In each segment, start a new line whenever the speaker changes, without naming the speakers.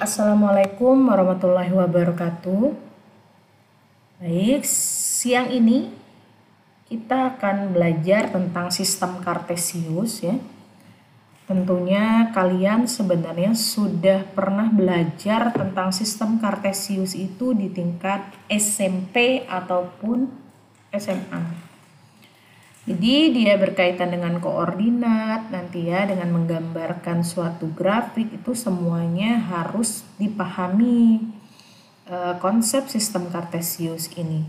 Assalamualaikum warahmatullahi wabarakatuh. Baik, siang ini kita akan belajar tentang sistem Kartesius ya. Tentunya kalian sebenarnya sudah pernah belajar tentang sistem Kartesius itu di tingkat SMP ataupun SMA. Jadi dia berkaitan dengan koordinat nanti ya, dengan menggambarkan suatu grafik itu semuanya harus dipahami konsep sistem Kartesius ini.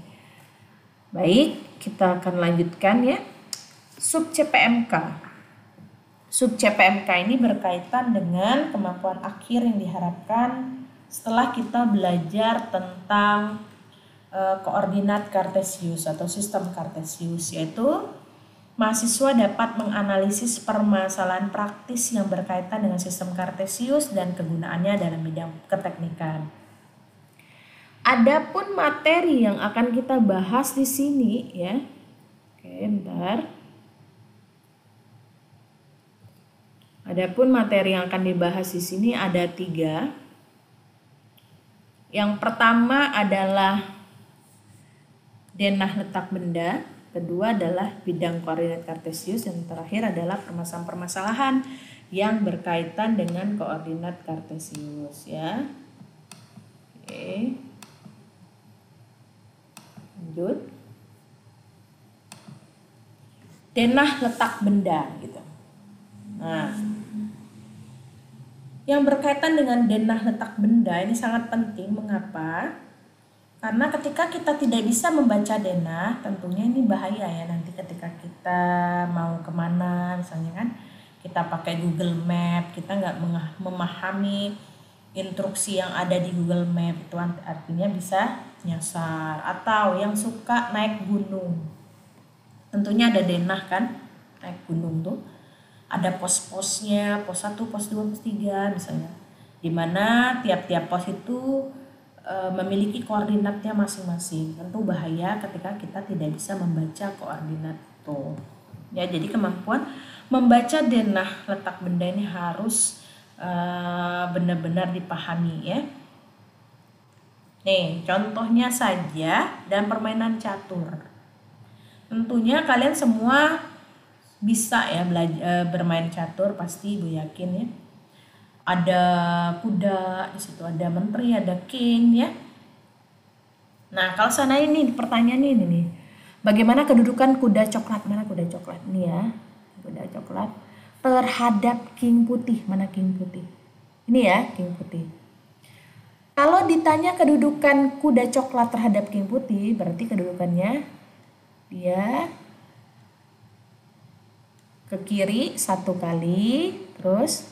Baik, kita akan lanjutkan ya. Sub CPMK. Sub CPMK ini berkaitan dengan kemampuan akhir yang diharapkan setelah kita belajar tentang koordinat Kartesius atau sistem Kartesius, yaitu mahasiswa dapat menganalisis permasalahan praktis yang berkaitan dengan sistem Kartesius dan kegunaannya dalam bidang keteknikan. Adapun materi yang akan kita bahas di sini ya. Oke, bentar. Adapun materi yang akan dibahas di sini ada 3. Yang pertama adalah denah letak benda, kedua adalah bidang koordinat Kartesius, yang terakhir adalah permasalahan yang berkaitan dengan koordinat Kartesius ya. Oke. Lanjut. Denah letak benda gitu. Nah, yang berkaitan dengan denah letak benda ini sangat penting. Mengapa? Karena ketika kita tidak bisa membaca denah, tentunya ini bahaya ya nanti ketika kita mau kemana, misalnya kan kita pakai Google Map, kita nggak memahami instruksi yang ada di Google Map, itu artinya bisa nyasar. Atau yang suka naik gunung, tentunya ada denah kan, naik gunung tuh ada pos-posnya, pos 1, pos 2, pos 3 misalnya, dimana tiap-tiap pos itu memiliki koordinatnya masing-masing. Tentu bahaya ketika kita tidak bisa membaca koordinat itu ya. Jadi kemampuan membaca denah letak benda ini harus benar-benar dipahami ya. Nih contohnya saja dalam permainan catur, tentunya kalian semua bisa ya bermain catur, pasti Ibu yakin ya. Ada kuda di situ, ada menteri, ada king ya. Nah, kalau sana ini pertanyaannya ini nih. Bagaimana kedudukan kuda coklat? Mana kuda coklat? Ini ya. Kuda coklat terhadap king putih. Mana king putih? Ini ya, king putih. Kalau ditanya kedudukan kuda coklat terhadap king putih, berarti kedudukannya dia ke kiri 1 kali, terus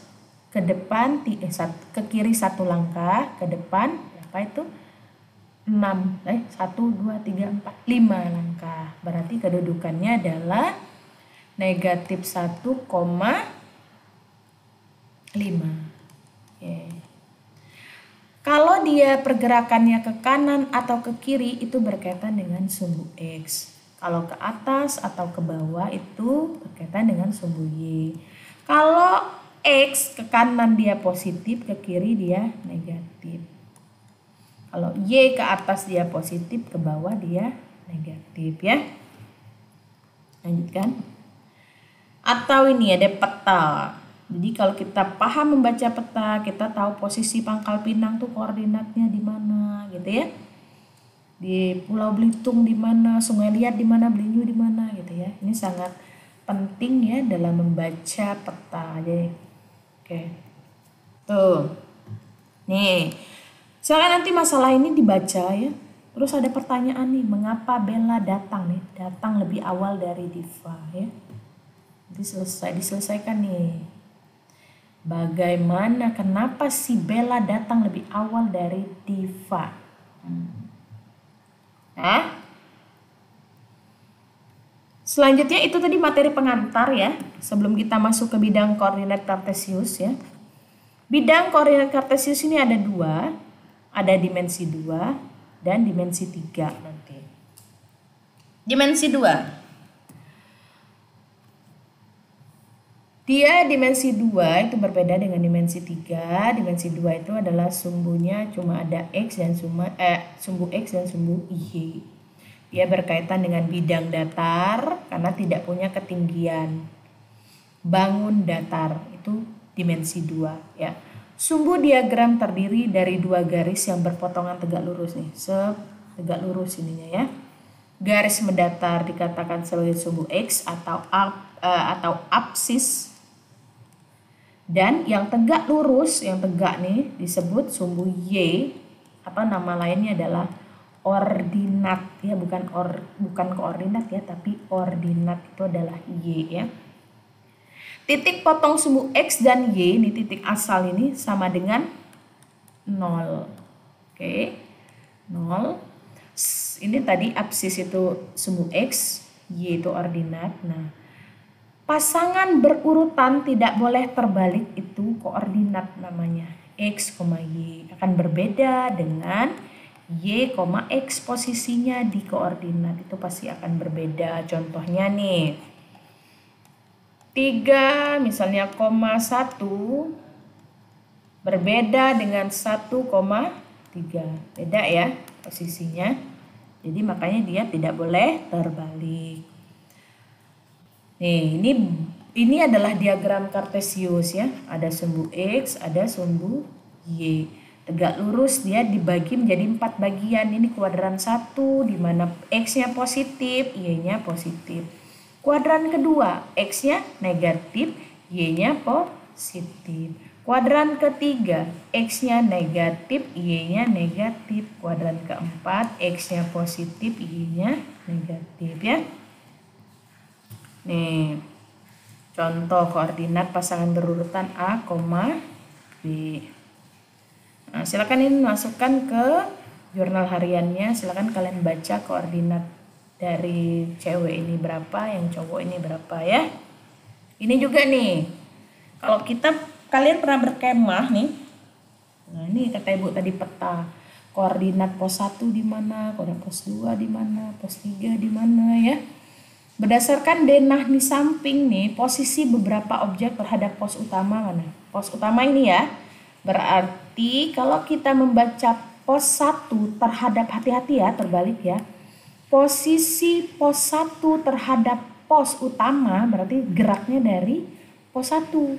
ke depan ke kiri 1 langkah, ke depan berapa itu? 1, 2, 3, 4, 5 langkah. Berarti kedudukannya adalah negatif 1,5. Oke. Kalau dia pergerakannya ke kanan atau ke kiri, itu berkaitan dengan sumbu X. Kalau ke atas atau ke bawah itu berkaitan dengan sumbu Y. Kalau X ke kanan dia positif, ke kiri dia negatif. Kalau Y ke atas dia positif, ke bawah dia negatif ya. Lanjutkan. Atau ini ada peta. Jadi kalau kita paham membaca peta, kita tahu posisi Pangkal Pinang tuh koordinatnya di mana gitu ya. Di Pulau Belitung di mana, Sungai Liat di mana, Belinyu di mana gitu ya. Ini sangat penting ya dalam membaca peta. Jadi oke. Tuh. Nih. Soalnya nanti masalah ini dibaca ya. Terus ada pertanyaan nih, mengapa Bella datang nih? Datang lebih awal dari Diva ya. Nanti diselesaikan nih. Bagaimana, kenapa si Bella datang lebih awal dari Diva? Selanjutnya itu tadi materi pengantar ya, sebelum kita masuk ke bidang koordinat Kartesius ya. Bidang koordinat Kartesius ini ada 2, ada dimensi 2 dan dimensi 3 nanti. Dimensi 2. Dia dimensi 2 itu berbeda dengan dimensi 3. Dimensi 2 itu adalah sumbunya cuma ada X dan sumbu X dan sumbu Y. Dia berkaitan dengan bidang datar karena tidak punya ketinggian. Bangun datar itu dimensi 2 ya. Sumbu diagram terdiri dari dua garis yang berpotongan tegak lurus nih. Tegak lurus ininya ya. Garis mendatar dikatakan sebagai sumbu X atau apsis. Dan yang tegak lurus, yang tegak nih disebut sumbu Y. Apa nama lainnya adalah ordinat ya, bukan koordinat ya, tapi ordinat itu adalah Y ya. Titik potong sumbu X dan Y, ini titik asal ini sama dengan 0. Oke. 0. Ini tadi apsis itu sumbu X, Y itu ordinat. Nah, pasangan berurutan tidak boleh terbalik itu koordinat namanya. X, Y akan berbeda dengan Y, X posisinya di koordinat itu pasti akan berbeda. Contohnya nih. 3 misalnya 1 berbeda dengan 1,3. Beda ya posisinya. Jadi makanya dia tidak boleh terbalik. Nih, ini adalah diagram kartesius ya. Ada sumbu X, ada sumbu Y. Tegak lurus dia dibagi menjadi 4 bagian. Ini kuadran 1 di mana X-nya positif, Y-nya positif. Kuadran kedua, X-nya negatif, Y-nya positif. Kuadran ketiga, X-nya negatif, Y-nya negatif. Kuadran keempat, X-nya positif, Y-nya negatif ya. Nih, contoh koordinat pasangan berurutan A, B. Nah, silakan ini masukkan ke jurnal hariannya. Silakan kalian baca koordinat dari cewek ini berapa, yang cowok ini berapa ya. Ini juga nih, kalau kalian pernah berkemah nih. Nah, ini kata ibu tadi peta. Koordinat pos 1 di mana, koordinat pos 2 di mana, pos 3 di mana ya. Berdasarkan denah di samping nih, posisi beberapa objek terhadap pos utama mana? Pos utama ini ya. Berarti kalau kita membaca pos 1 terhadap, hati-hati ya, terbalik ya. Posisi pos 1 terhadap pos utama berarti geraknya dari pos 1.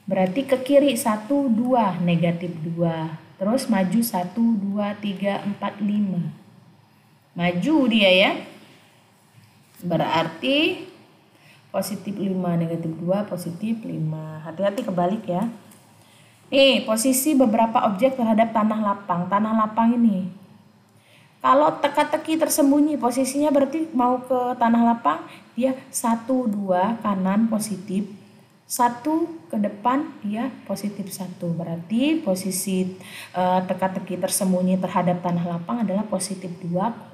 Berarti ke kiri 1, 2, negatif 2. Terus maju 1, 2, 3, 4, 5. Maju dia ya. Berarti positif 5, negatif 2, positif 5. Hati-hati kebalik ya. Nih, posisi beberapa objek terhadap tanah lapang. Tanah lapang ini. Kalau teka-teki tersembunyi posisinya berarti mau ke tanah lapang, dia 1, 2 kanan positif, 1 ke depan dia positif 1. Berarti posisi teka-teki tersembunyi terhadap tanah lapang adalah positif 2,1.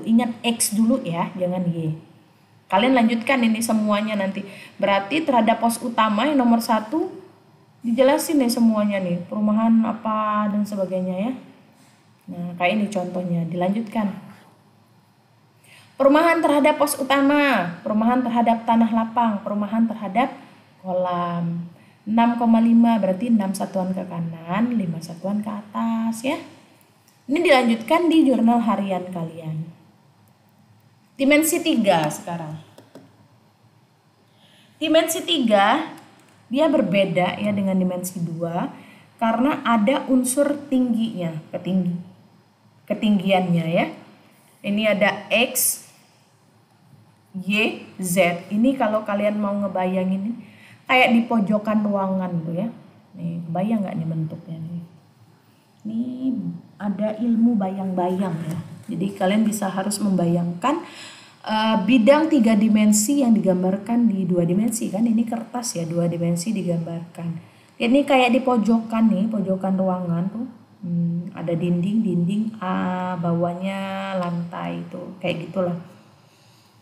Ingat X dulu ya, jangan Y. Kalian lanjutkan ini semuanya nanti. Berarti terhadap pos utama yang nomor 1 dijelasin nih semuanya nih, perumahan apa dan sebagainya ya. Nah, kayak ini contohnya, dilanjutkan. Perumahan terhadap pos utama, perumahan terhadap tanah lapang, perumahan terhadap kolam. 6,5 berarti 6 satuan ke kanan, 5 satuan ke atas ya. Ini dilanjutkan di jurnal harian kalian. Dimensi 3 sekarang. Dimensi 3 dia berbeda ya dengan dimensi 2 karena ada unsur tingginya, ketinggiannya ya. Ini ada X, Y, Z. Ini kalau kalian mau ngebayangin kayak di pojokan ruangan tuh ya. Nih, kebayang nggak nih bentuknya nih? Ini ada ilmu bayang-bayang ya. Jadi kalian harus membayangkan bidang 3 dimensi yang digambarkan di 2 dimensi kan. Ini kertas ya, 2 dimensi digambarkan. Ini kayak di pojokan nih, pojokan ruangan tuh. Ada dinding bawahnya lantai itu kayak gitulah.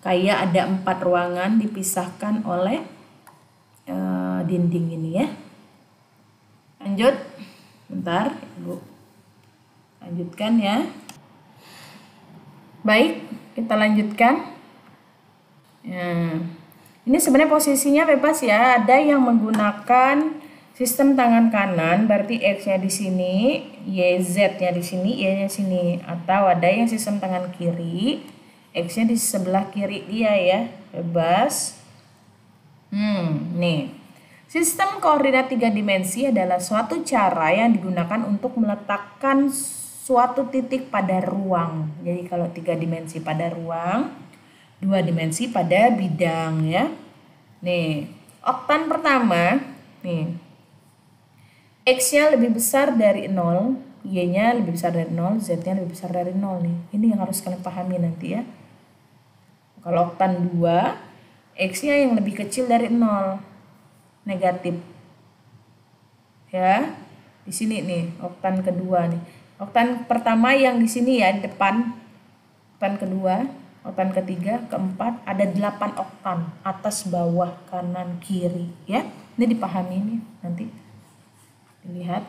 Kayak ada 4 ruangan dipisahkan oleh dinding ini ya. Lanjut, bentar Ibu lanjutkan ya. Baik, kita lanjutkan. Ini sebenarnya posisinya bebas ya. Ada yang menggunakan sistem tangan kanan, berarti X-nya di sini, Y, Z-nya di sini, Y-nya sini. Atau ada yang sistem tangan kiri, X-nya di sebelah kiri dia ya, bebas. Nih. Sistem koordinat 3 dimensi adalah suatu cara yang digunakan untuk meletakkan suatu titik pada ruang. Jadi kalau 3 dimensi pada ruang, 2 dimensi pada bidang ya. Nih, oktan pertama, nih. X-nya lebih besar dari 0, Y-nya lebih besar dari 0, Z-nya lebih besar dari 0 nih. Ini yang harus kalian pahami nanti ya. Kalau oktan 2, X-nya yang lebih kecil dari 0, negatif. Ya. Di sini nih, oktan kedua nih. Oktan pertama yang di sini ya, di depan. Oktan kedua, oktan ketiga, keempat, ada 8 oktan. Atas, bawah, kanan, kiri. Ya, ini dipahami nih nanti. Lihat.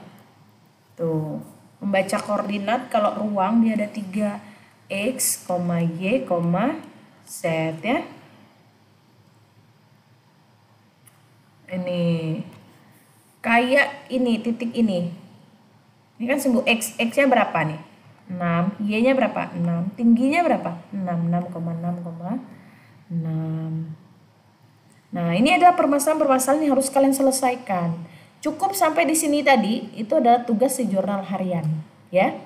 Tuh. Membaca koordinat kalau ruang dia ada 3. X, Y, Z ya. Ini. Kayak ini, titik ini. Ini kan sungguh X-nya berapa nih? 6, Y-nya berapa? 6, tingginya berapa? 6. Nah, ini adalah permasalahan-permasalahan yang harus kalian selesaikan. Cukup sampai di sini tadi, itu adalah tugas di jurnal harian, ya.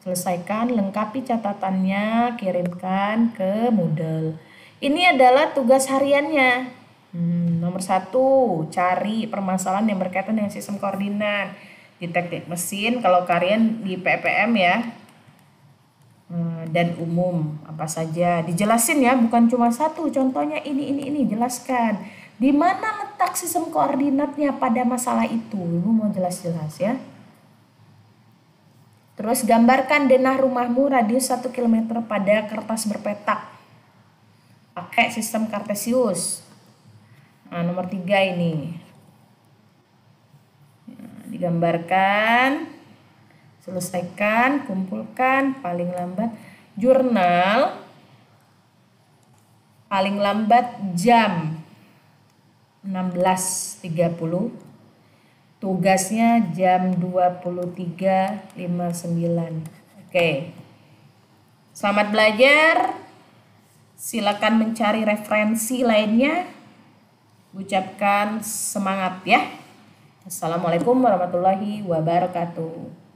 Selesaikan, lengkapi catatannya, kirimkan ke Moodle. Ini adalah tugas hariannya. Nomor 1, cari permasalahan yang berkaitan dengan sistem koordinat di teknik mesin. Kalau kalian di PPM ya, dan umum apa saja dijelasin ya, bukan cuma satu. Contohnya ini jelaskan di mana letak sistem koordinatnya pada masalah itu. Ibu mau jelas-jelas ya. Terus gambarkan denah rumahmu radius 1 km pada kertas berpetak pakai sistem kartesius. Nah, nomor 3 ini. Nah, digambarkan, selesaikan, kumpulkan, paling lambat jurnal paling lambat jam 16.30. Tugasnya jam 23.59. Oke. Selamat belajar. Silakan mencari referensi lainnya. Ucapkan semangat ya. Assalamualaikum warahmatullahi wabarakatuh.